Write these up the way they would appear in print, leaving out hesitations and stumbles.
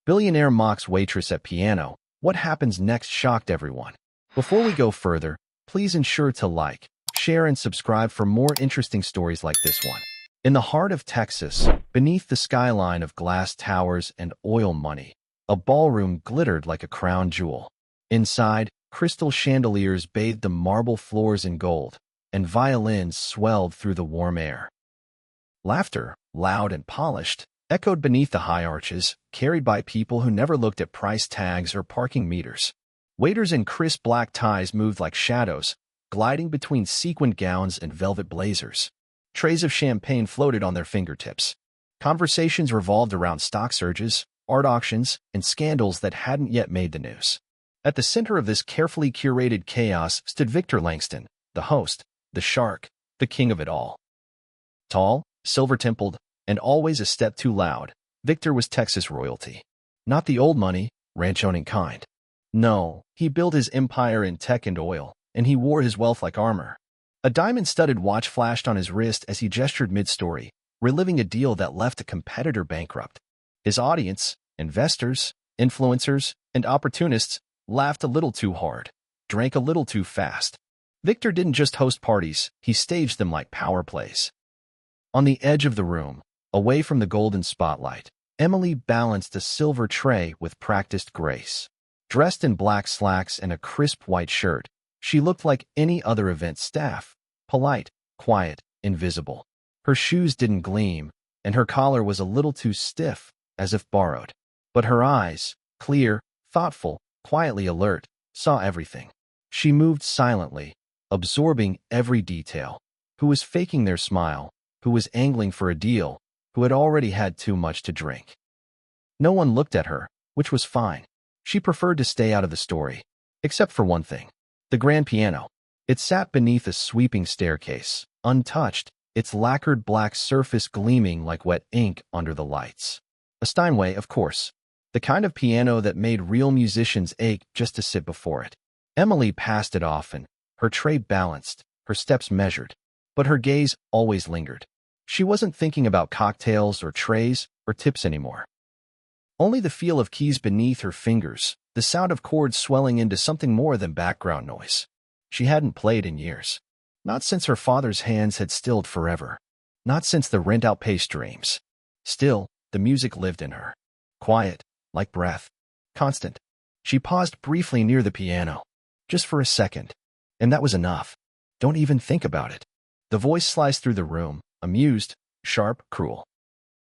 Billionaire Mocks Waitress at piano. What happens next shocked everyone. Before we go further, please ensure to like, share, and subscribe for more interesting stories like this one. In the heart of Texas, beneath the skyline of glass towers and oil money, a ballroom glittered like a crown jewel. Inside, crystal chandeliers bathed the marble floors in gold, and violins swelled through the warm air. Laughter, loud and polished, echoed beneath the high arches, carried by people who never looked at price tags or parking meters. Waiters in crisp black ties moved like shadows, gliding between sequined gowns and velvet blazers. Trays of champagne floated on their fingertips. Conversations revolved around stock surges, art auctions, and scandals that hadn't yet made the news. At the center of this carefully curated chaos stood Victor Langston, the host, the shark, the king of it all. Tall, silver-templed, and always a step too loud, Victor was Texas royalty. Not the old money, ranch-owning kind. No, he built his empire in tech and oil, and he wore his wealth like armor. A diamond-studded watch flashed on his wrist as he gestured mid-story, reliving a deal that left a competitor bankrupt. His audience, investors, influencers, and opportunists, laughed a little too hard, drank a little too fast. Victor didn't just host parties, he staged them like power plays. On the edge of the room, away from the golden spotlight, Emily balanced a silver tray with practiced grace. Dressed in black slacks and a crisp white shirt, she looked like any other event staff, polite, quiet, invisible. Her shoes didn't gleam, and her collar was a little too stiff, as if borrowed. But her eyes, clear, thoughtful, quietly alert, saw everything. She moved silently, absorbing every detail. Who was faking their smile? Who was angling for a deal? Who had already had too much to drink? No one looked at her, which was fine. She preferred to stay out of the story, except for one thing. The grand piano. It sat beneath a sweeping staircase, untouched, its lacquered black surface gleaming like wet ink under the lights. A Steinway, of course. The kind of piano that made real musicians ache just to sit before it. Emily passed it often, her tray balanced, her steps measured. But her gaze always lingered. She wasn't thinking about cocktails or trays or tips anymore. Only the feel of keys beneath her fingers, the sound of chords swelling into something more than background noise. She hadn't played in years. Not since her father's hands had stilled forever. Not since the rent-outpaced dreams. Still, the music lived in her. Quiet, like breath. Constant. She paused briefly near the piano. Just for a second. And that was enough. Don't even think about it. The voice sliced through the room, amused, sharp, cruel.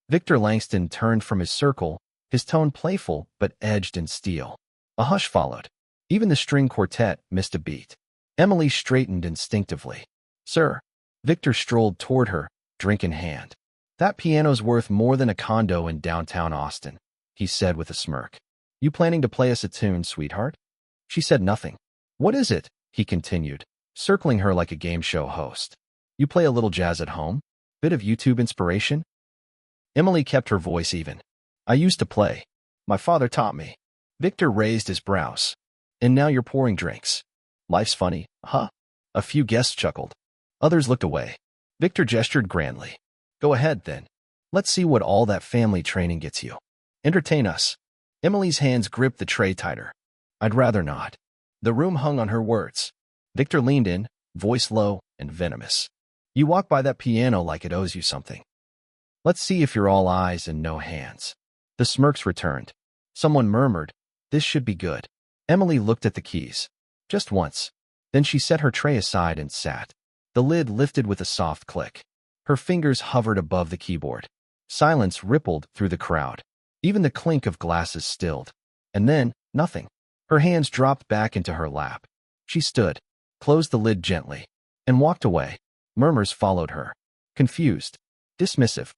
Victor Langston turned from his circle, his tone playful but edged in steel. A hush followed. Even the string quartet missed a beat. Emily straightened instinctively. "Sir." Victor strolled toward her, drink in hand. "That piano's worth more than a condo in downtown Austin," he said with a smirk. "You planning to play us a tune, sweetheart?" She said nothing. "What is it?" he continued, circling her like a game show host. "You play a little jazz at home? Bit of YouTube inspiration?" Emily kept her voice even. "I used to play. My father taught me." Victor raised his brows. "And now you're pouring drinks. Life's funny, huh?" A few guests chuckled. Others looked away. Victor gestured grandly. "Go ahead, then. Let's see what all that family training gets you. Entertain us." Emily's hands gripped the tray tighter. "I'd rather not." The room hung on her words. Victor leaned in, voice low and venomous. "You walk by that piano like it owes you something. Let's see if you're all eyes and no hands." The smirks returned. Someone murmured, "This should be good." Emily looked at the keys. Just once. Then she set her tray aside and sat. The lid lifted with a soft click. Her fingers hovered above the keyboard. Silence rippled through the crowd. Even the clink of glasses stilled. And then, nothing. Her hands dropped back into her lap. She stood, closed the lid gently, and walked away. Murmurs followed her. Confused. Dismissive.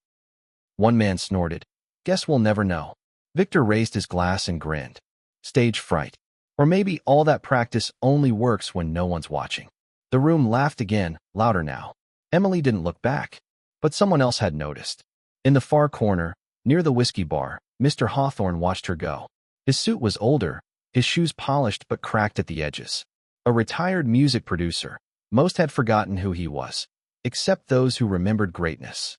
One man snorted. "Guess we'll never know." Victor raised his glass and grinned. Stage fright. Or maybe all that practice only works when no one's watching. The room laughed again, louder now. Emily didn't look back. But someone else had noticed. In the far corner, near the whiskey bar, Mr. Hawthorne watched her go. His suit was older, his shoes polished but cracked at the edges. A retired music producer. Most had forgotten who he was, except those who remembered greatness.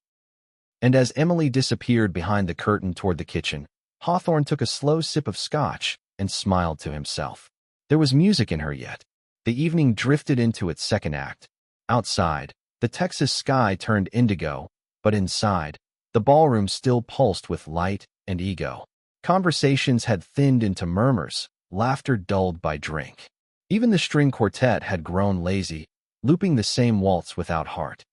And as Emily disappeared behind the curtain toward the kitchen, Hawthorne took a slow sip of scotch and smiled to himself. There was music in her yet. The evening drifted into its second act. Outside, the Texas sky turned indigo, but inside, the ballroom still pulsed with light and ego. Conversations had thinned into murmurs, laughter dulled by drink. Even the string quartet had grown lazy, looping the same waltz without heart.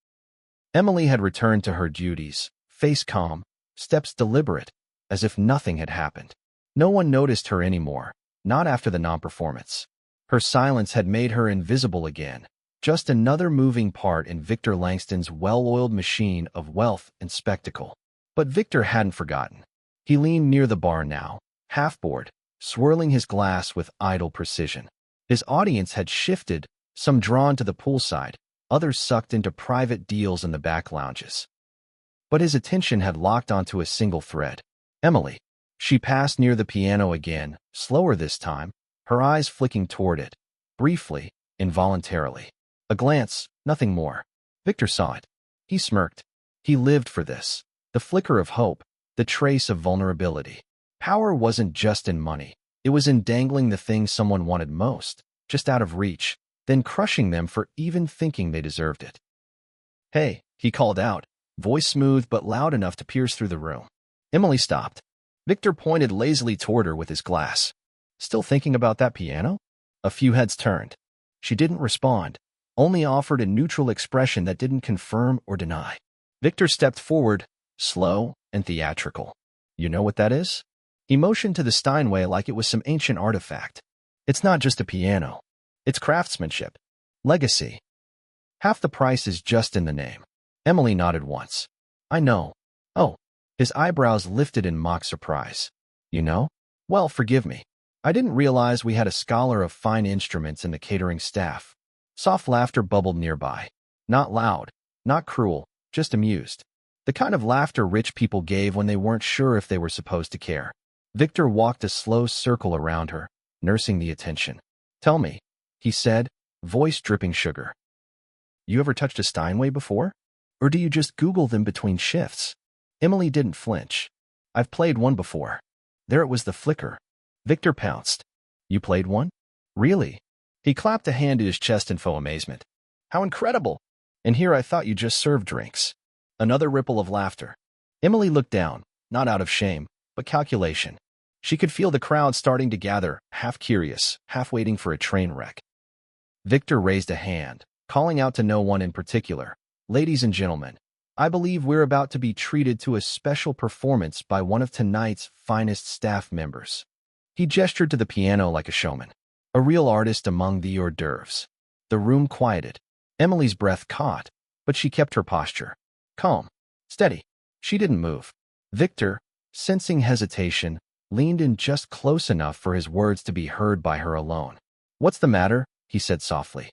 Emily had returned to her duties, face calm, steps deliberate, as if nothing had happened. No one noticed her anymore, not after the non-performance. Her silence had made her invisible again, just another moving part in Victor Langston's well-oiled machine of wealth and spectacle. But Victor hadn't forgotten. He leaned near the bar now, half-bored, swirling his glass with idle precision. His audience had shifted, some drawn to the poolside, others sucked into private deals in the back lounges. But his attention had locked onto a single thread. Emily. She passed near the piano again, slower this time, her eyes flicking toward it, briefly, involuntarily. A glance, nothing more. Victor saw it. He smirked. He lived for this. The flicker of hope, the trace of vulnerability. Power wasn't just in money. It was in dangling the thing someone wanted most, just out of reach, then crushing them for even thinking they deserved it. "Hey," he called out, voice smooth but loud enough to pierce through the room. Emily stopped. Victor pointed lazily toward her with his glass. "Still thinking about that piano?" A few heads turned. She didn't respond, only offered a neutral expression that didn't confirm or deny. Victor stepped forward, slow and theatrical. "You know what that is?" He motioned to the Steinway like it was some ancient artifact. "It's not just a piano. It's craftsmanship. Legacy. Half the price is just in the name." Emily nodded once. "I know." "Oh." His eyebrows lifted in mock surprise. "You know? Well, forgive me. I didn't realize we had a scholar of fine instruments in the catering staff." Soft laughter bubbled nearby. Not loud, not cruel, just amused. The kind of laughter rich people gave when they weren't sure if they were supposed to care. Victor walked a slow circle around her, nursing the attention. "Tell me," he said, voice dripping sugar. "You ever touched a Steinway before? Or do you just Google them between shifts?" Emily didn't flinch. "I've played one before." There it was, the flicker. Victor pounced. "You played one? Really?" He clapped a hand to his chest in faux amazement. "How incredible! And here I thought you just served drinks." Another ripple of laughter. Emily looked down, not out of shame, but calculation. She could feel the crowd starting to gather, half curious, half waiting for a train wreck. Victor raised a hand, calling out to no one in particular. "Ladies and gentlemen, I believe we're about to be treated to a special performance by one of tonight's finest staff members." He gestured to the piano like a showman. A real artist among the hors d'oeuvres. The room quieted. Emily's breath caught, but she kept her posture. Calm. Steady. She didn't move. Victor, sensing hesitation, leaned in just close enough for his words to be heard by her alone. "What's the matter?" he said softly.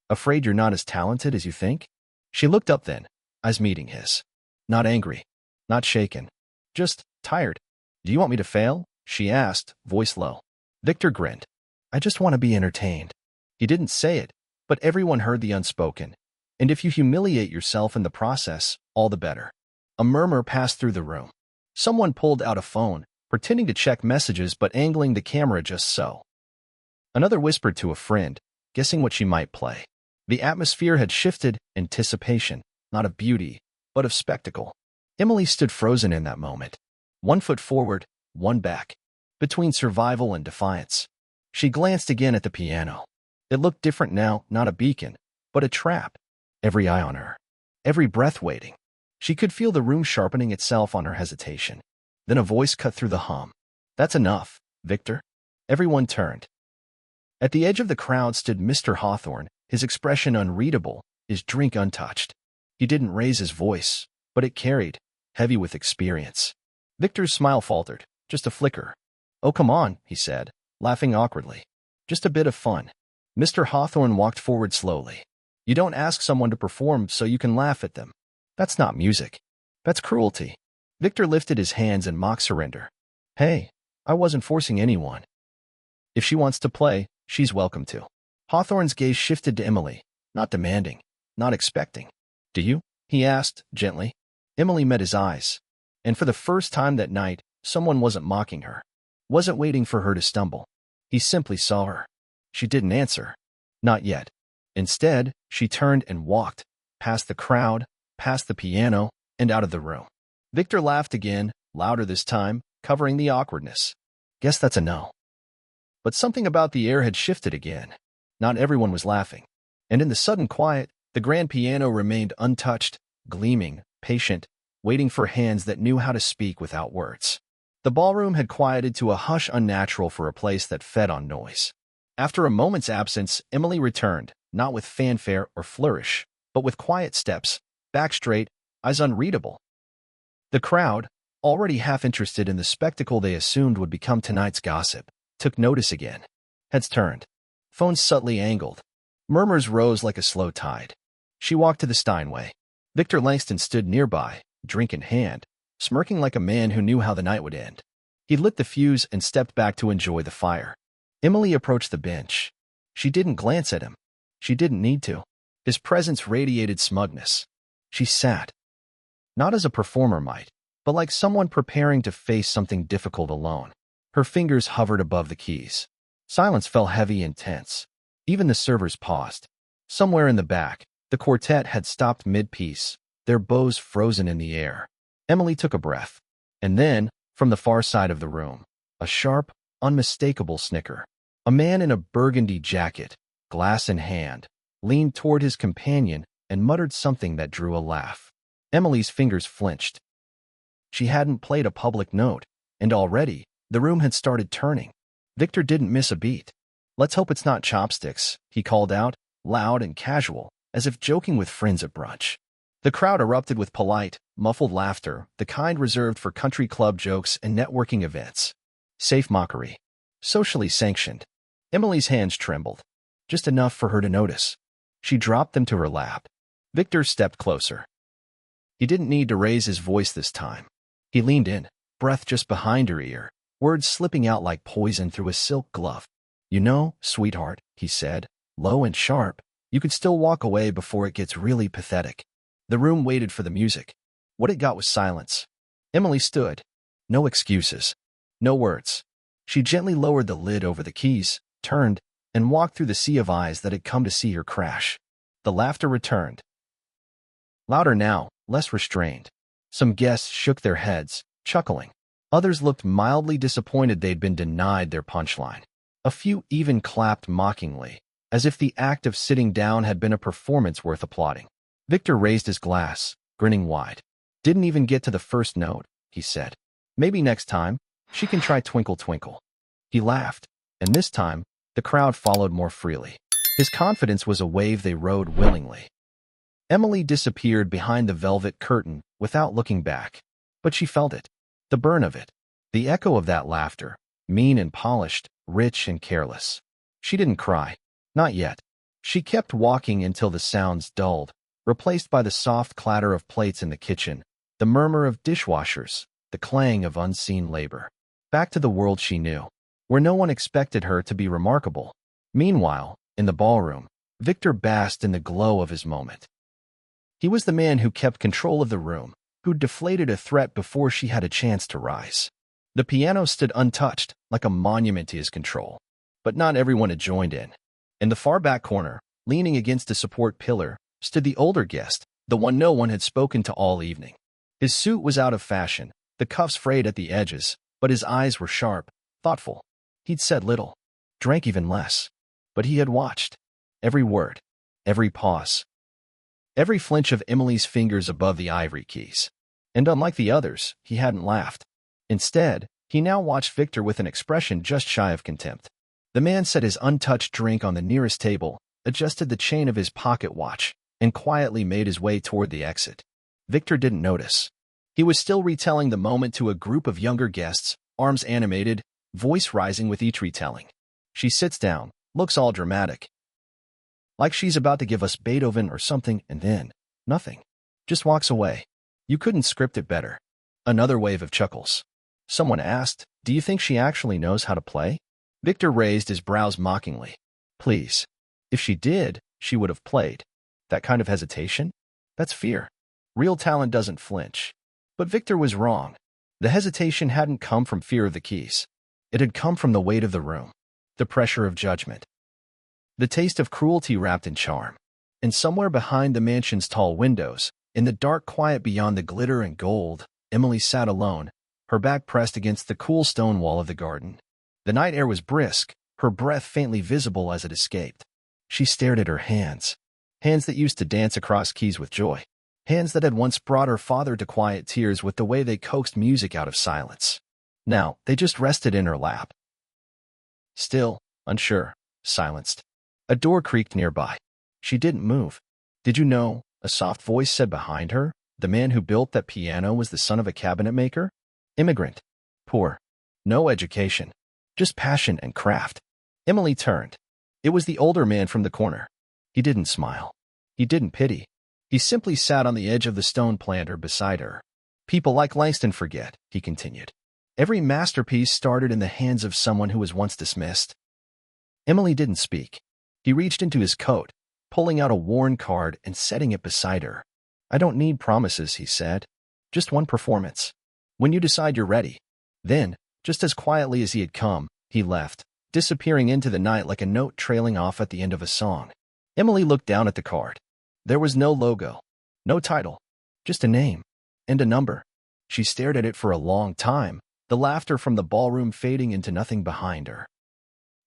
"Afraid you're not as talented as you think?" She looked up then, eyes meeting his. Not angry, not shaken, just tired. "Do you want me to fail?" she asked, voice low. Victor grinned. "I just want to be entertained." He didn't say it, but everyone heard the unspoken. And if you humiliate yourself in the process, all the better. A murmur passed through the room. Someone pulled out a phone, pretending to check messages but angling the camera just so. Another whispered to a friend, guessing what she might play. The atmosphere had shifted, anticipation, not of beauty, but of spectacle. Emily stood frozen in that moment. One foot forward, one back, between survival and defiance. She glanced again at the piano. It looked different now, not a beacon, but a trap. Every eye on her, every breath waiting. She could feel the room sharpening itself on her hesitation. Then a voice cut through the hum. "That's enough, Victor." Everyone turned. At the edge of the crowd stood Mr. Hawthorne, his expression unreadable, his drink untouched. He didn't raise his voice, but it carried, heavy with experience. Victor's smile faltered, just a flicker. "Oh, come on," he said, laughing awkwardly. "Just a bit of fun." Mr. Hawthorne walked forward slowly. "You don't ask someone to perform so you can laugh at them. That's not music. That's cruelty." Victor lifted his hands in mock surrender. "Hey, I wasn't forcing anyone. If she wants to play, she's welcome to." Hawthorne's gaze shifted to Emily, not demanding, not expecting. "Do you?" he asked, gently. Emily met his eyes. And for the first time that night, Someone wasn't mocking her, wasn't waiting for her to stumble. He simply saw her. She didn't answer. Not yet. Instead, she turned and walked, past the crowd, past the piano, and out of the room. Victor laughed again, louder this time, covering the awkwardness. Guess that's a no. But something about the air had shifted again. Not everyone was laughing. And in the sudden quiet, the grand piano remained untouched, gleaming, patient, waiting for hands that knew how to speak without words. The ballroom had quieted to a hush unnatural for a place that fed on noise. After a moment's absence, Emily returned, not with fanfare or flourish, but with quiet steps, back straight, eyes unreadable. The crowd, already half interested in the spectacle they assumed would become tonight's gossip, took notice again. Heads turned. Phones subtly angled. Murmurs rose like a slow tide. She walked to the Steinway. Victor Langston stood nearby, drink in hand, smirking like a man who knew how the night would end. He lit the fuse and stepped back to enjoy the fire. Emily approached the bench. She didn't glance at him. She didn't need to. His presence radiated smugness. She sat. Not as a performer might, but like someone preparing to face something difficult alone. Her fingers hovered above the keys. Silence fell heavy and tense. Even the servers paused. Somewhere in the back, the quartet had stopped mid-piece, their bows frozen in the air. Emily took a breath. And then, from the far side of the room, a sharp, unmistakable snicker. A man in a burgundy jacket, glass in hand, leaned toward his companion and muttered something that drew a laugh. Emily's fingers flinched. She hadn't played a public note, and already, the room had started turning. Victor didn't miss a beat. Let's hope it's not chopsticks, he called out, loud and casual, as if joking with friends at brunch. The crowd erupted with polite, muffled laughter, the kind reserved for country club jokes and networking events. Safe mockery. Socially sanctioned. Emily's hands trembled. Just enough for her to notice. She dropped them to her lap. Victor stepped closer. He didn't need to raise his voice this time. He leaned in, breath just behind her ear, words slipping out like poison through a silk glove. You know, sweetheart, he said, low and sharp, you could still walk away before it gets really pathetic. The room waited for the music. What it got was silence. Emily stood. No excuses. No words. She gently lowered the lid over the keys, turned, and walked through the sea of eyes that had come to see her crash. The laughter returned. Louder now, less restrained. Some guests shook their heads, chuckling. Others looked mildly disappointed they'd been denied their punchline. A few even clapped mockingly, as if the act of sitting down had been a performance worth applauding. Victor raised his glass, grinning wide. Didn't even get to the first note, he said. Maybe next time, she can try Twinkle Twinkle. He laughed, and this time, the crowd followed more freely. His confidence was a wave they rode willingly. Emily disappeared behind the velvet curtain without looking back. But she felt it. The burn of it. The echo of that laughter. Mean and polished, rich and careless. She didn't cry. Not yet. She kept walking until the sounds dulled, replaced by the soft clatter of plates in the kitchen, the murmur of dishwashers, the clang of unseen labor. Back to the world she knew, where no one expected her to be remarkable. Meanwhile, in the ballroom, Victor basked in the glow of his moment. He was the man who kept control of the room, who deflated a threat before she had a chance to rise. The piano stood untouched, like a monument to his control. But not everyone had joined in. In the far back corner, leaning against a support pillar, stood the older guest, the one no one had spoken to all evening. His suit was out of fashion, the cuffs frayed at the edges, but his eyes were sharp, thoughtful. He'd said little, drank even less. But he had watched. Every word, every pause, every flinch of Emily's fingers above the ivory keys. And unlike the others, he hadn't laughed. Instead, he now watched Victor with an expression just shy of contempt. The man set his untouched drink on the nearest table, adjusted the chain of his pocket watch, and quietly made his way toward the exit. Victor didn't notice. He was still retelling the moment to a group of younger guests, arms animated, voice rising with each retelling. She sits down, looks all dramatic. Like she's about to give us Beethoven or something, and then, nothing. Just walks away. You couldn't script it better. Another wave of chuckles. Someone asked, do you think she actually knows how to play? Victor raised his brows mockingly. Please. If she did, she would have played. That kind of hesitation? That's fear. Real talent doesn't flinch. But Victor was wrong. The hesitation hadn't come from fear of the keys. It had come from the weight of the room, the pressure of judgment, the taste of cruelty wrapped in charm. And somewhere behind the mansion's tall windows, in the dark quiet beyond the glitter and gold, Emily sat alone, her back pressed against the cool stone wall of the garden. The night air was brisk, her breath faintly visible as it escaped. She stared at her hands, hands that used to dance across keys with joy, hands that had once brought her father to quiet tears with the way they coaxed music out of silence. Now, they just rested in her lap. Still, unsure, silenced. A door creaked nearby. She didn't move. "Did you know?" a soft voice said behind her. "The man who built that piano was the son of a cabinet maker? Immigrant. Poor. No education. Just passion and craft." Emily turned. It was the older man from the corner. He didn't smile. He didn't pity. He simply sat on the edge of the stone planter beside her. "People like Langston forget," he continued. "Every masterpiece started in the hands of someone who was once dismissed." Emily didn't speak. He reached into his coat, pulling out a worn card and setting it beside her. "I don't need promises," he said. "Just one performance. When you decide you're ready." Then, just as quietly as he had come, he left, disappearing into the night like a note trailing off at the end of a song. Emily looked down at the card. There was no logo, no title, just a name and a number. She stared at it for a long time, the laughter from the ballroom fading into nothing behind her.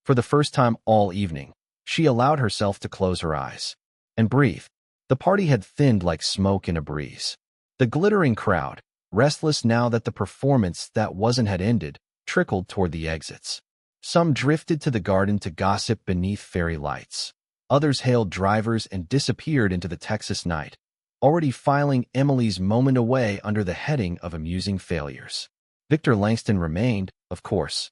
For the first time all evening, she allowed herself to close her eyes and breathe. The party had thinned like smoke in a breeze. The glittering crowd, restless now that the performance that wasn't had ended, trickled toward the exits. Some drifted to the garden to gossip beneath fairy lights. Others hailed drivers and disappeared into the Texas night, already filing Emily's moment away under the heading of amusing failures. Victor Langston remained, of course,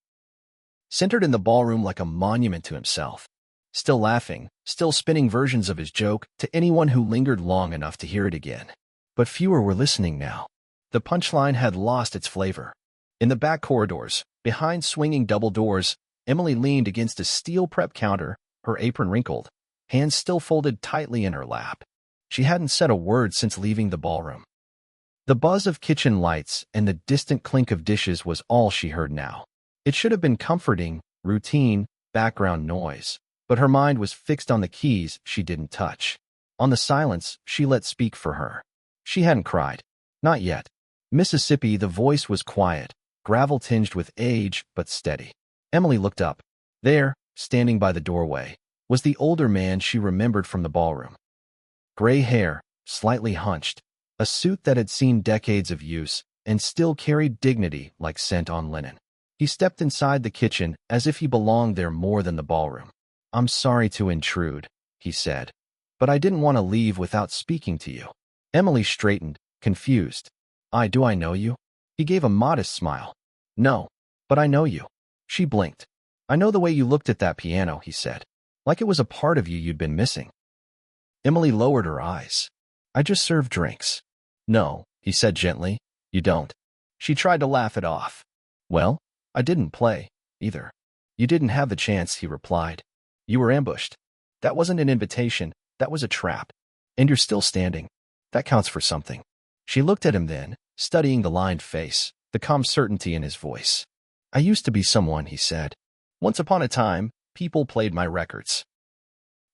centered in the ballroom like a monument to himself. Still laughing, still spinning versions of his joke to anyone who lingered long enough to hear it again. But fewer were listening now. The punchline had lost its flavor. In the back corridors, behind swinging double doors, Emily leaned against a steel prep counter, her apron wrinkled, hands still folded tightly in her lap. She hadn't said a word since leaving the ballroom. The buzz of kitchen lights and the distant clink of dishes was all she heard now. It should have been comforting, routine, background noise. But her mind was fixed on the keys she didn't touch, on the silence she let speak for her. She hadn't cried. Not yet. Mississippi, the voice was quiet, gravel-tinged with age, but steady. Emily looked up. There, standing by the doorway, was the older man she remembered from the ballroom. Gray hair, slightly hunched, a suit that had seen decades of use, and still carried dignity like scent on linen. He stepped inside the kitchen as if he belonged there more than the ballroom. "I'm sorry to intrude," he said, "but I didn't want to leave without speaking to you." Emily straightened, confused. Do I know you?" He gave a modest smile. "No, but I know you." She blinked. "I know the way you looked at that piano," he said, "like it was a part of you you'd been missing." Emily lowered her eyes. "I just serve drinks." "No," he said gently, "you don't." She tried to laugh it off. "Well, I didn't play, either." "You didn't have the chance," he replied. "You were ambushed. That wasn't an invitation, that was a trap. And you're still standing. That counts for something." She looked at him then, studying the lined face, the calm certainty in his voice. "I used to be someone," he said. "Once upon a time, people played my records.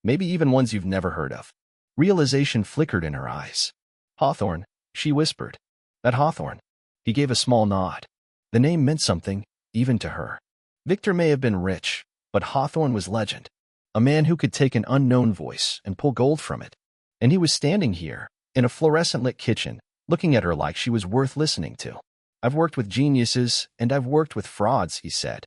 Maybe even ones you've never heard of." Realization flickered in her eyes. "Hawthorne," she whispered. "That Hawthorne." He gave a small nod. The name meant something, even to her. Victor may have been rich, but Hawthorne was legend. A man who could take an unknown voice and pull gold from it. And he was standing here, in a fluorescent-lit kitchen, looking at her like she was worth listening to. "I've worked with geniuses, and I've worked with frauds," he said.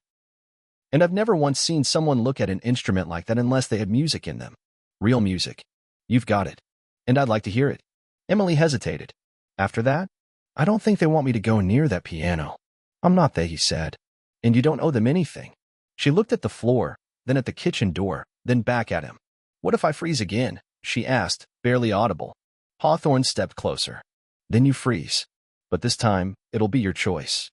"And I've never once seen someone look at an instrument like that unless they had music in them. Real music. You've got it. And I'd like to hear it." Emily hesitated. "After that? I don't think they want me to go near that piano." "I'm not they," he said. "And you don't owe them anything." She looked at the floor, then at the kitchen door, then back at him. "What if I freeze again?" she asked, barely audible. Hawthorne stepped closer. "Then you freeze. But this time, it'll be your choice."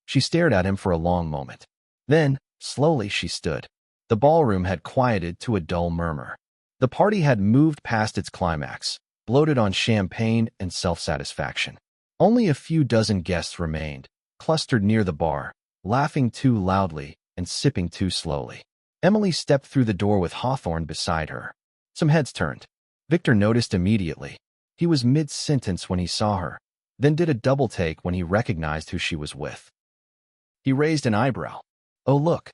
She stared at him for a long moment. Then, slowly she stood. The ballroom had quieted to a dull murmur. The party had moved past its climax, bloated on champagne and self-satisfaction. Only a few dozen guests remained, clustered near the bar, laughing too loudly and sipping too slowly. Emily stepped through the door with Hawthorne beside her. Some heads turned. Victor noticed immediately. He was mid-sentence when he saw her, then did a double-take when he recognized who she was with. He raised an eyebrow. Oh, look.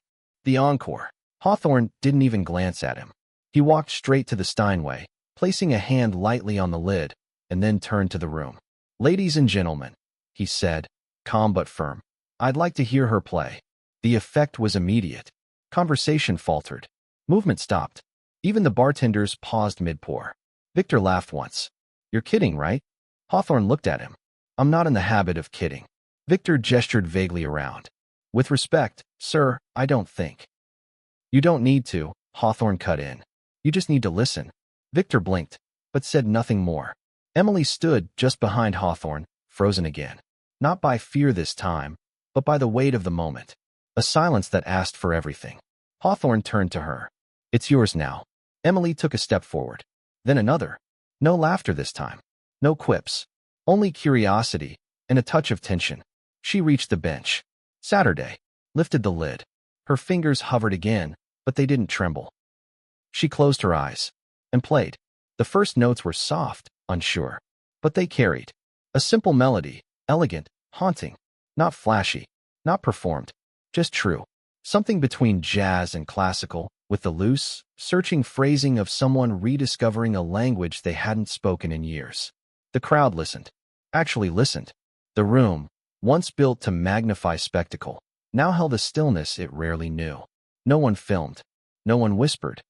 The encore. Hawthorne didn't even glance at him. He walked straight to the Steinway, placing a hand lightly on the lid, and then turned to the room. Ladies and gentlemen, he said, calm but firm, I'd like to hear her play. The effect was immediate. Conversation faltered. Movement stopped. Even the bartenders paused mid-pour. Victor laughed once. You're kidding, right? Hawthorne looked at him. I'm not in the habit of kidding. Victor gestured vaguely around. With respect, sir, I don't think. You don't need to, Hawthorne cut in. You just need to listen. Victor blinked, but said nothing more. Emily stood just behind Hawthorne, frozen again. Not by fear this time, but by the weight of the moment. A silence that asked for everything. Hawthorne turned to her. It's yours now. Emily took a step forward. Then another. No laughter this time. No quips. Only curiosity and a touch of tension. She reached the bench. Saturday. Lifted the lid. Her fingers hovered again, but they didn't tremble. She closed her eyes and played. The first notes were soft, unsure, but they carried. A simple melody, elegant, haunting, not flashy, not performed, just true. Something between jazz and classical, with the loose, searching phrasing of someone rediscovering a language they hadn't spoken in years. The crowd listened. Actually listened. The room, once built to magnify spectacle, now held a stillness it rarely knew. No one filmed. No one whispered.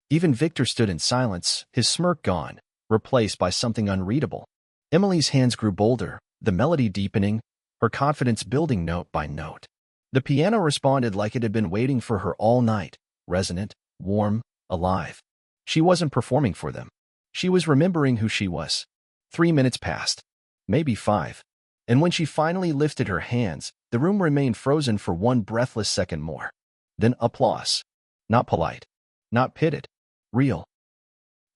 Even Victor stood in silence, his smirk gone, replaced by something unreadable. Emily's hands grew bolder, the melody deepening, her confidence building note by note. The piano responded like it had been waiting for her all night, resonant, warm, alive. She wasn't performing for them. She was remembering who she was. 3 minutes passed. Maybe 5. And when she finally lifted her hands, the room remained frozen for one breathless second more. Then applause. Not polite. Not pitted. Real.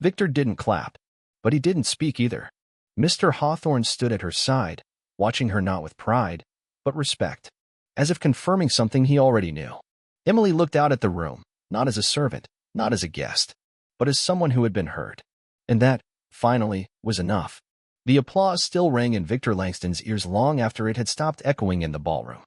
Victor didn't clap, but he didn't speak either. Mr. Hawthorne stood at her side, watching her not with pride, but respect, as if confirming something he already knew. Emily looked out at the room, not as a servant, not as a guest, but as someone who had been heard. And that, finally, was enough. The applause still rang in Victor Langston's ears long after it had stopped echoing in the ballroom.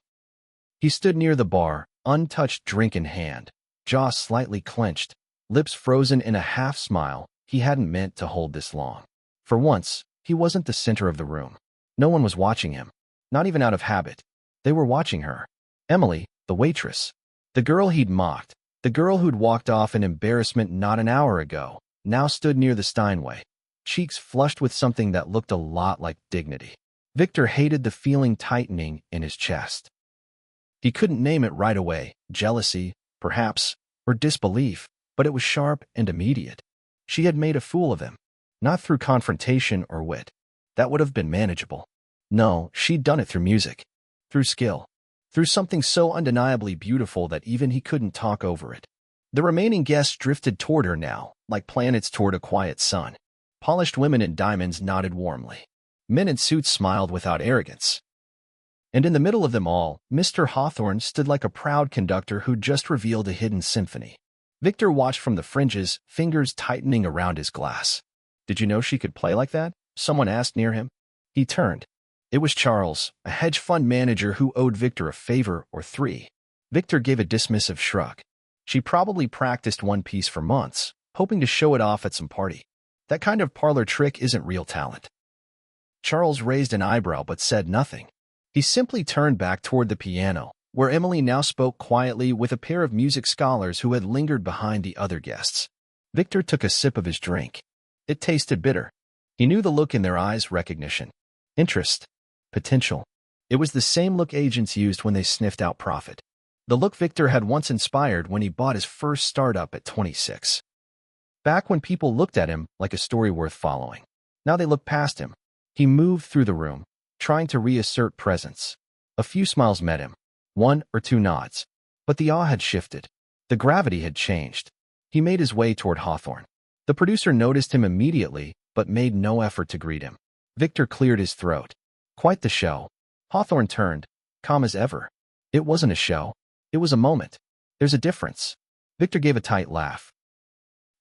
He stood near the bar, untouched drink in hand, jaw slightly clenched, lips frozen in a half-smile. He hadn't meant to hold this long. For once, he wasn't the center of the room. No one was watching him, not even out of habit. They were watching her. Emily, the waitress. The girl he'd mocked, the girl who'd walked off in embarrassment not an hour ago, now stood near the Steinway, cheeks flushed with something that looked a lot like dignity. Victor hated the feeling tightening in his chest. He couldn't name it right away, jealousy, perhaps, or disbelief, but it was sharp and immediate. She had made a fool of him, not through confrontation or wit. That would have been manageable. No, she'd done it through music, through skill, through something so undeniably beautiful that even he couldn't talk over it. The remaining guests drifted toward her now, like planets toward a quiet sun. Polished women in diamonds nodded warmly. Men in suits smiled without arrogance. And in the middle of them all, Mr. Hawthorne stood like a proud conductor who'd just revealed a hidden symphony. Victor watched from the fringes, fingers tightening around his glass. Did you know she could play like that? Someone asked near him. He turned. It was Charles, a hedge fund manager who owed Victor a favor or 3. Victor gave a dismissive shrug. She probably practiced one piece for months, hoping to show it off at some party. That kind of parlor trick isn't real talent. Charles raised an eyebrow but said nothing. He simply turned back toward the piano, where Emily now spoke quietly with a pair of music scholars who had lingered behind the other guests. Victor took a sip of his drink. It tasted bitter. He knew the look in their eyes, recognition, interest, potential. It was the same look agents used when they sniffed out profit. The look Victor had once inspired when he bought his first startup at 26. Back when people looked at him like a story worth following. Now they looked past him. He moved through the room, trying to reassert presence. A few smiles met him, 1 or 2 nods. But the awe had shifted. The gravity had changed. He made his way toward Hawthorne. The producer noticed him immediately, but made no effort to greet him. Victor cleared his throat. Quite the show. Hawthorne turned, calm as ever. It wasn't a show. It was a moment. There's a difference. Victor gave a tight laugh.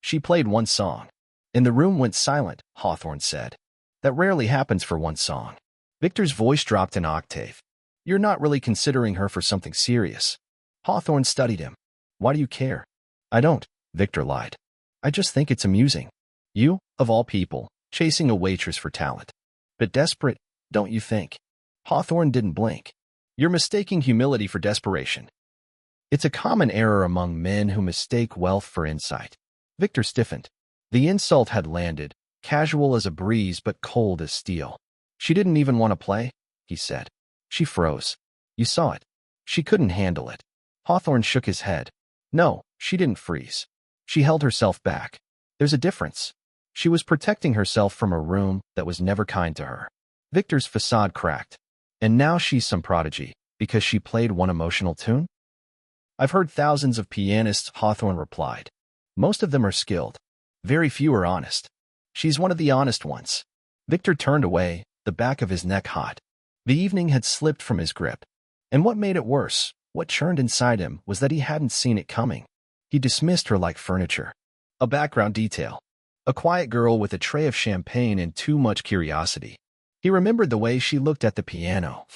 She played one song, and the room went silent, Hawthorne said. That rarely happens for one song. Victor's voice dropped an octave. You're not really considering her for something serious. Hawthorne studied him. Why do you care? I don't, Victor lied. I just think it's amusing. You, of all people, chasing a waitress for talent. But desperate, don't you think? Hawthorne didn't blink. You're mistaking humility for desperation. It's a common error among men who mistake wealth for insight. Victor stiffened. The insult had landed, casual as a breeze but cold as steel. She didn't even want to play, he said. She froze. You saw it. She couldn't handle it. Hawthorne shook his head. No, she didn't freeze. She held herself back. There's a difference. She was protecting herself from a room that was never kind to her. Victor's facade cracked. And now she's some prodigy, because she played one emotional tune? I've heard thousands of pianists, Hawthorne replied. Most of them are skilled. Very few are honest. She's one of the honest ones. Victor turned away, the back of his neck hot. The evening had slipped from his grip. And what made it worse, what churned inside him, was that he hadn't seen it coming. He dismissed her like furniture. A background detail. A quiet girl with a tray of champagne and too much curiosity. He remembered the way she looked at the piano.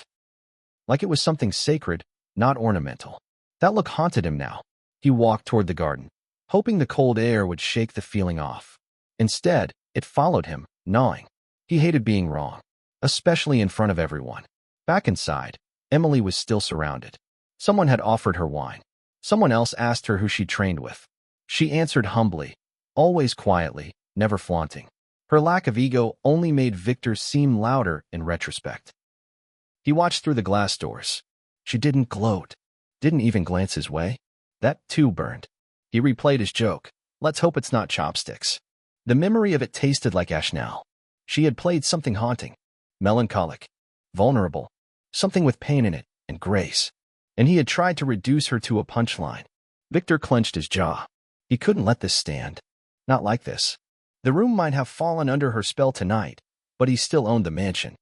Like it was something sacred, not ornamental. That look haunted him now. He walked toward the garden, hoping the cold air would shake the feeling off. Instead, it followed him, gnawing. He hated being wrong, especially in front of everyone. Back inside, Emily was still surrounded. Someone had offered her wine. Someone else asked her who she trained with. She answered humbly, always quietly, never flaunting. Her lack of ego only made Victor seem louder in retrospect. He watched through the glass doors. She didn't gloat, didn't even glance his way. That too burned. He replayed his joke. Let's hope it's not chopsticks. The memory of it tasted like Ashnell. She had played something haunting, melancholic, vulnerable, something with pain in it and grace. And he had tried to reduce her to a punchline. Victor clenched his jaw. He couldn't let this stand. Not like this. The room might have fallen under her spell tonight, but he still owned the mansion.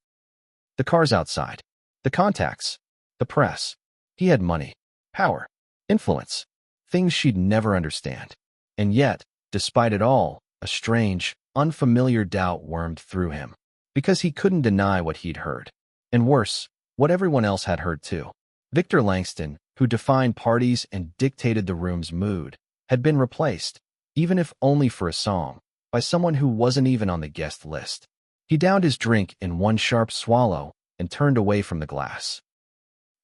The cars outside, the contacts, the press. He had money, power, influence, things she'd never understand. And yet, despite it all, a strange, unfamiliar doubt wormed through him, because he couldn't deny what he'd heard. And worse, what everyone else had heard too. Victor Langston, who defined parties and dictated the room's mood, had been replaced, even if only for a song, by someone who wasn't even on the guest list. He downed his drink in one sharp swallow and turned away from the glass.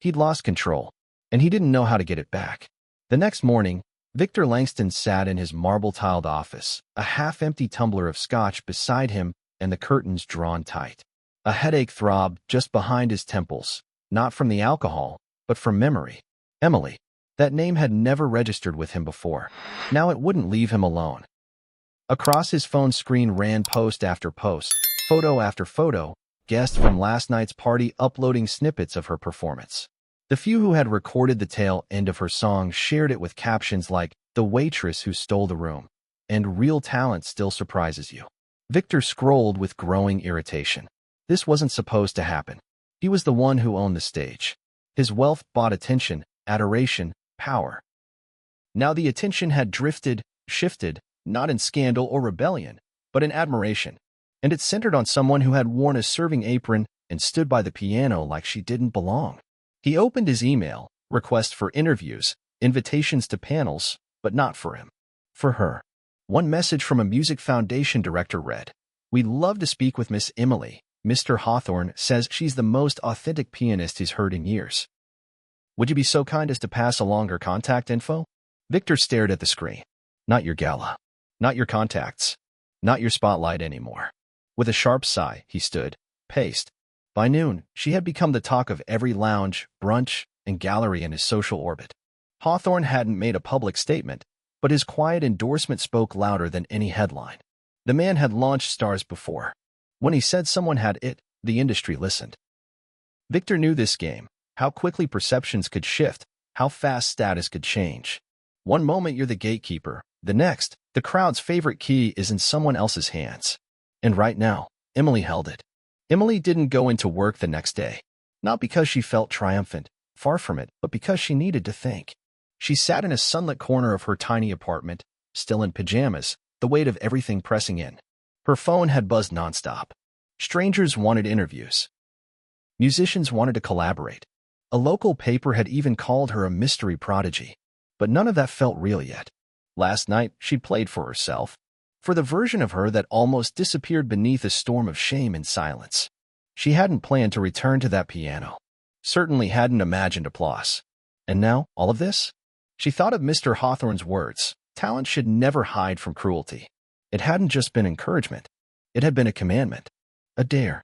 He'd lost control, and he didn't know how to get it back. The next morning, Victor Langston sat in his marble-tiled office, a half-empty tumbler of scotch beside him and the curtains drawn tight. A headache throbbed just behind his temples, not from the alcohol, but from memory. Emily. That name had never registered with him before. Now it wouldn't leave him alone. Across his phone screen ran post after post, photo after photo, guests from last night's party uploading snippets of her performance. The few who had recorded the tail end of her song shared it with captions like, "The waitress who stole the room," and "Real talent still surprises you." Victor scrolled with growing irritation. This wasn't supposed to happen. He was the one who owned the stage. His wealth bought attention, adoration, power. Now the attention had drifted, shifted, not in scandal or rebellion, but in admiration. And it centered on someone who had worn a serving apron and stood by the piano like she didn't belong. He opened his email, requests for interviews, invitations to panels, but not for him. For her. One message from a music foundation director read, "We'd love to speak with Miss Emily. Mr. Hawthorne says she's the most authentic pianist he's heard in years. Would you be so kind as to pass along her contact info?" Victor stared at the screen. Not your gala. Not your contacts. Not your spotlight anymore. With a sharp sigh, he stood, paced. By noon, she had become the talk of every lounge, brunch, and gallery in his social orbit. Hawthorne hadn't made a public statement, but his quiet endorsement spoke louder than any headline. The man had launched stars before. When he said someone had it, the industry listened. Victor knew this game, how quickly perceptions could shift, how fast status could change. One moment you're the gatekeeper, the next, the crowd's favorite key is in someone else's hands. And right now, Emily held it. Emily didn't go into work the next day, not because she felt triumphant, far from it, but because she needed to think. She sat in a sunlit corner of her tiny apartment, still in pajamas, the weight of everything pressing in. Her phone had buzzed nonstop. Strangers wanted interviews. Musicians wanted to collaborate. A local paper had even called her a mystery prodigy. But none of that felt real yet. Last night, she played for herself. For the version of her that almost disappeared beneath a storm of shame and silence. She hadn't planned to return to that piano. Certainly hadn't imagined applause. And now, all of this? She thought of Mr. Hawthorne's words. Talent should never hide from cruelty. It hadn't just been encouragement. It had been a commandment. A dare.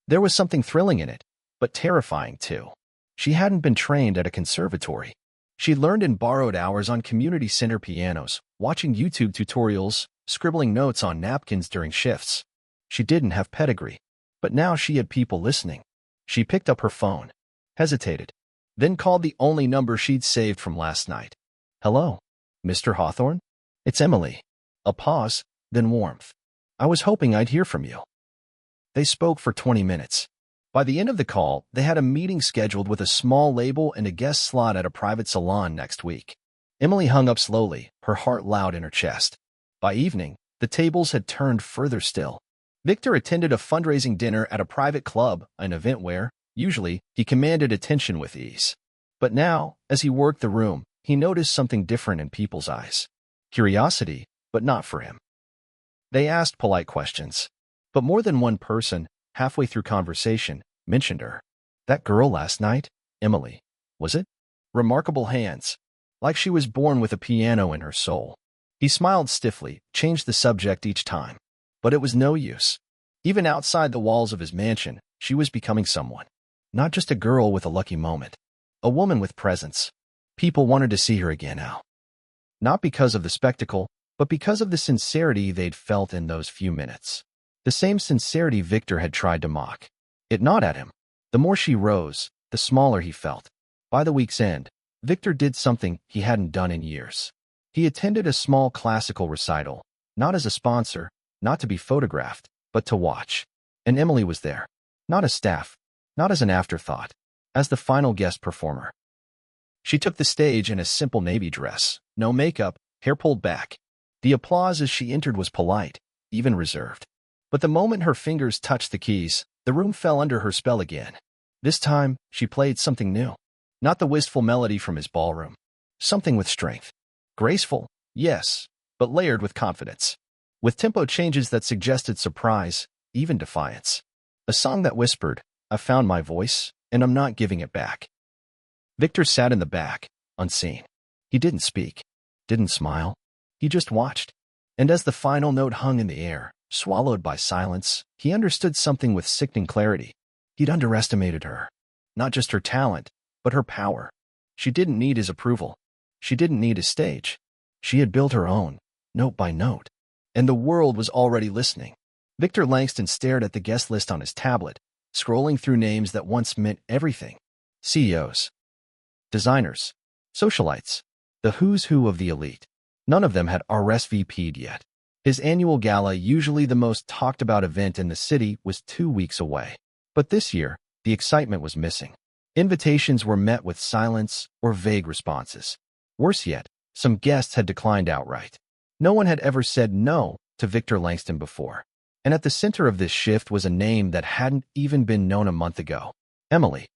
There was something thrilling in it, but terrifying too. She hadn't been trained at a conservatory. She learned in borrowed hours on community center pianos, watching YouTube tutorials, scribbling notes on napkins during shifts. She didn't have pedigree, but now she had people listening. She picked up her phone, hesitated, then called the only number she'd saved from last night. Hello, Mr. Hawthorne? It's Emily. A pause, then warmth. I was hoping I'd hear from you. They spoke for 20 minutes. By the end of the call, they had a meeting scheduled with a small label and a guest slot at a private salon next week. Emily hung up slowly, her heart loud in her chest. By evening, the tables had turned further still. Victor attended a fundraising dinner at a private club, an event where, usually, he commanded attention with ease. But now, as he worked the room, he noticed something different in people's eyes. Curiosity, but not for him. They asked polite questions. But more than one person, halfway through conversation, mentioned her. That girl last night? Emily. Was it? Remarkable hands. Like she was born with a piano in her soul. He smiled stiffly, changed the subject each time. But it was no use. Even outside the walls of his mansion, she was becoming someone. Not just a girl with a lucky moment. A woman with presence. People wanted to see her again now. Not because of the spectacle, but because of the sincerity they'd felt in those few minutes. The same sincerity Victor had tried to mock. It gnawed at him. The more she rose, the smaller he felt. By the week's end, Victor did something he hadn't done in years. He attended a small classical recital, not as a sponsor, not to be photographed, but to watch. And Emily was there. Not as staff, not as an afterthought, as the final guest performer. She took the stage in a simple navy dress, no makeup, hair pulled back. The applause as she entered was polite, even reserved. But the moment her fingers touched the keys, the room fell under her spell again. This time, she played something new. Not the wistful melody from his ballroom. Something with strength. Graceful, yes, but layered with confidence. With tempo changes that suggested surprise, even defiance. A song that whispered, "I found my voice, and I'm not giving it back." Victor sat in the back, unseen. He didn't speak, didn't smile. He just watched. And as the final note hung in the air, swallowed by silence, he understood something with sickening clarity. He'd underestimated her. Not just her talent, but her power. She didn't need his approval. She didn't need his stage. She had built her own, note by note. And the world was already listening. Victor Langston stared at the guest list on his tablet, scrolling through names that once meant everything. CEOs. Designers. Socialites. The who's who of the elite. None of them had RSVP'd yet. His annual gala, usually the most talked about event in the city, was 2 weeks away. But this year, the excitement was missing. Invitations were met with silence or vague responses. Worse yet, some guests had declined outright. No one had ever said no to Victor Langston before. And at the center of this shift was a name that hadn't even been known a month ago. Emily.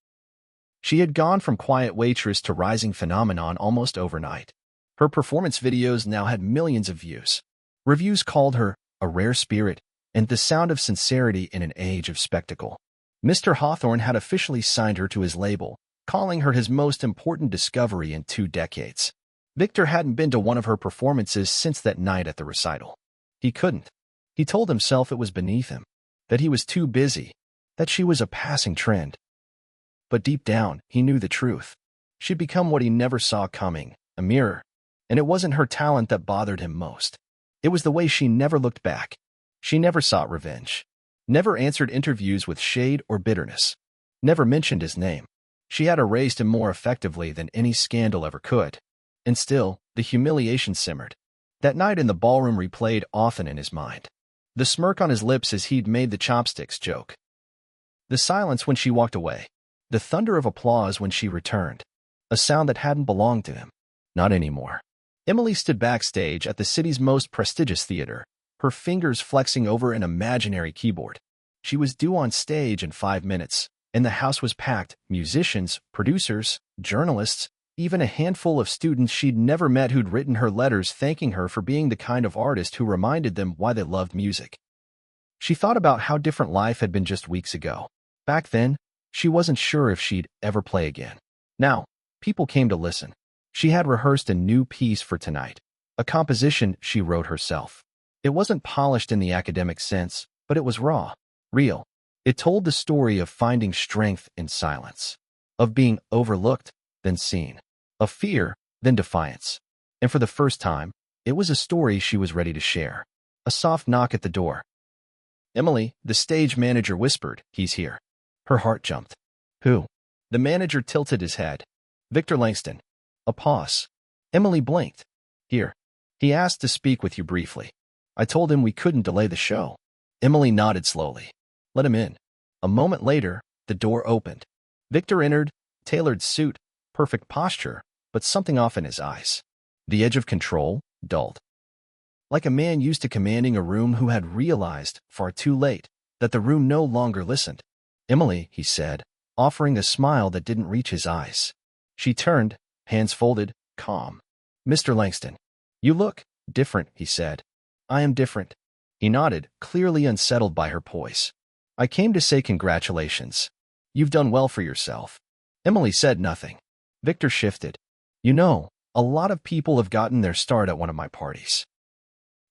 She had gone from quiet waitress to rising phenomenon almost overnight. Her performance videos now had millions of views. Reviews called her a rare spirit and the sound of sincerity in an age of spectacle. Mr. Hawthorne had officially signed her to his label, calling her his most important discovery in 2 decades. Victor hadn't been to one of her performances since that night at the recital. He couldn't. He told himself it was beneath him, that he was too busy, that she was a passing trend. But deep down, he knew the truth. She'd become what he never saw coming, a mirror. And it wasn't her talent that bothered him most. It was the way she never looked back. She never sought revenge. Never answered interviews with shade or bitterness. Never mentioned his name. She had erased him more effectively than any scandal ever could. And still, the humiliation simmered. That night in the ballroom replayed often in his mind. The smirk on his lips as he'd made the chopsticks joke. The silence when she walked away. the thunder of applause when she returned, a sound that hadn't belonged to him. Not anymore. Emily stood backstage at the city's most prestigious theater, her fingers flexing over an imaginary keyboard. She was due on stage in 5 minutes, and the house was packed: musicians, producers, journalists, even a handful of students she'd never met who'd written her letters thanking her for being the kind of artist who reminded them why they loved music. She thought about how different life had been just weeks ago. Back then, she wasn't sure if she'd ever play again. Now, people came to listen. She had rehearsed a new piece for tonight, a composition she wrote herself. It wasn't polished in the academic sense, but it was raw, real. It told the story of finding strength in silence, of being overlooked, then seen, of fear, then defiance. And for the first time, it was a story she was ready to share. A soft knock at the door. "Emily," the stage manager whispered. "He's here." Her heart jumped. "Who?" The manager tilted his head. "Victor Langston." A pause. Emily blinked. "Here. He asked to speak with you briefly. I told him we couldn't delay the show." Emily nodded slowly. "Let him in." A moment later, the door opened. Victor entered, tailored suit, perfect posture, but something off in his eyes. The edge of control dulled. Like a man used to commanding a room who had realized, far too late, that the room no longer listened. "Emily," he said, offering a smile that didn't reach his eyes. She turned, hands folded, calm. "Mr. Langston, you look different," he said. "I am different." He nodded, clearly unsettled by her poise. "I came to say congratulations. You've done well for yourself." Emily said nothing. Victor shifted. "You know, a lot of people have gotten their start at one of my parties.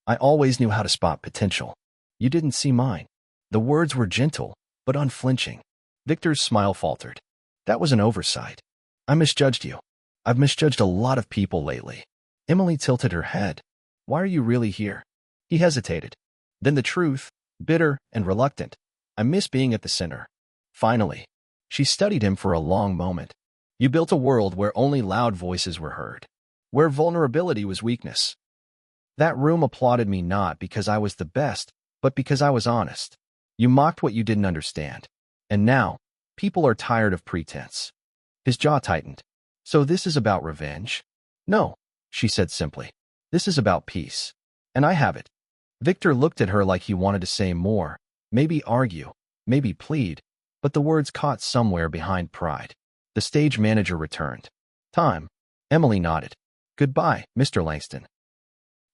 I always knew how to spot potential. You didn't see mine." The words were gentle, but unflinching. Victor's smile faltered. "That was an oversight. I misjudged you. I've misjudged a lot of people lately." Emily tilted her head. "Why are you really here?" He hesitated. Then the truth, bitter and reluctant. "I miss being at the center." Finally, she studied him for a long moment. "You built a world where only loud voices were heard, where vulnerability was weakness. That room applauded me not because I was the best, but because I was honest. You mocked what you didn't understand. And now, people are tired of pretense." His jaw tightened. "So this is about revenge?" "No," she said simply. "This is about peace. And I have it." Victor looked at her like he wanted to say more, maybe argue, maybe plead, but the words caught somewhere behind pride. The stage manager returned. "Time." Emily nodded. "Goodbye, Mr. Langston."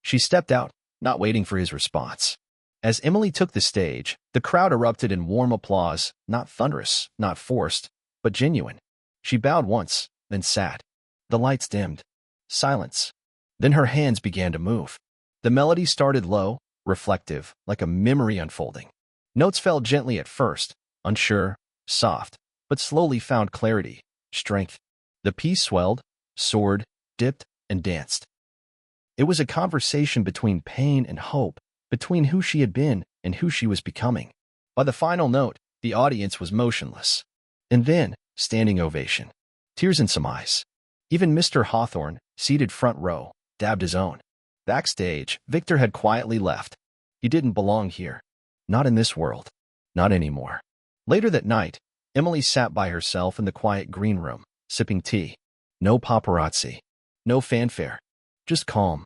She stepped out, not waiting for his response. As Emily took the stage, the crowd erupted in warm applause, not thunderous, not forced, but genuine. She bowed once, then sat. The lights dimmed. Silence. Then her hands began to move. The melody started low, reflective, like a memory unfolding. Notes fell gently at first, unsure, soft, but slowly found clarity, strength. The piece swelled, soared, dipped, and danced. It was a conversation between pain and hope, between who she had been and who she was becoming. By the final note, the audience was motionless. And then, standing ovation. Tears in some eyes. Even Mr. Hawthorne, seated front row, dabbed his own. Backstage, Victor had quietly left. He didn't belong here. Not in this world. Not anymore. Later that night, Emily sat by herself in the quiet green room, sipping tea. No paparazzi. No fanfare. Just calm.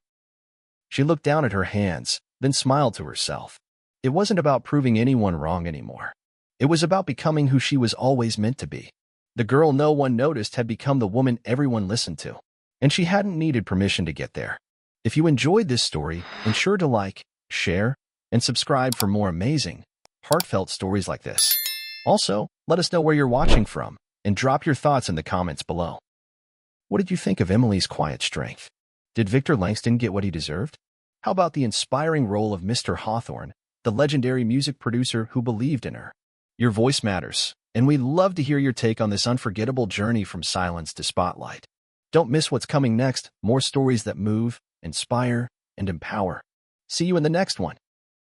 She looked down at her hands, then smiled to herself. It wasn't about proving anyone wrong anymore. It was about becoming who she was always meant to be. The girl no one noticed had become the woman everyone listened to. And she hadn't needed permission to get there. If you enjoyed this story, ensure to like, share, and subscribe for more amazing, heartfelt stories like this. Also, let us know where you're watching from, and drop your thoughts in the comments below. What did you think of Emily's quiet strength? Did Victor Langston get what he deserved? How about the inspiring role of Mr. Hawthorne, the legendary music producer who believed in her? Your voice matters, and we'd love to hear your take on this unforgettable journey from silence to spotlight. Don't miss what's coming next, more stories that move, inspire, and empower. See you in the next one.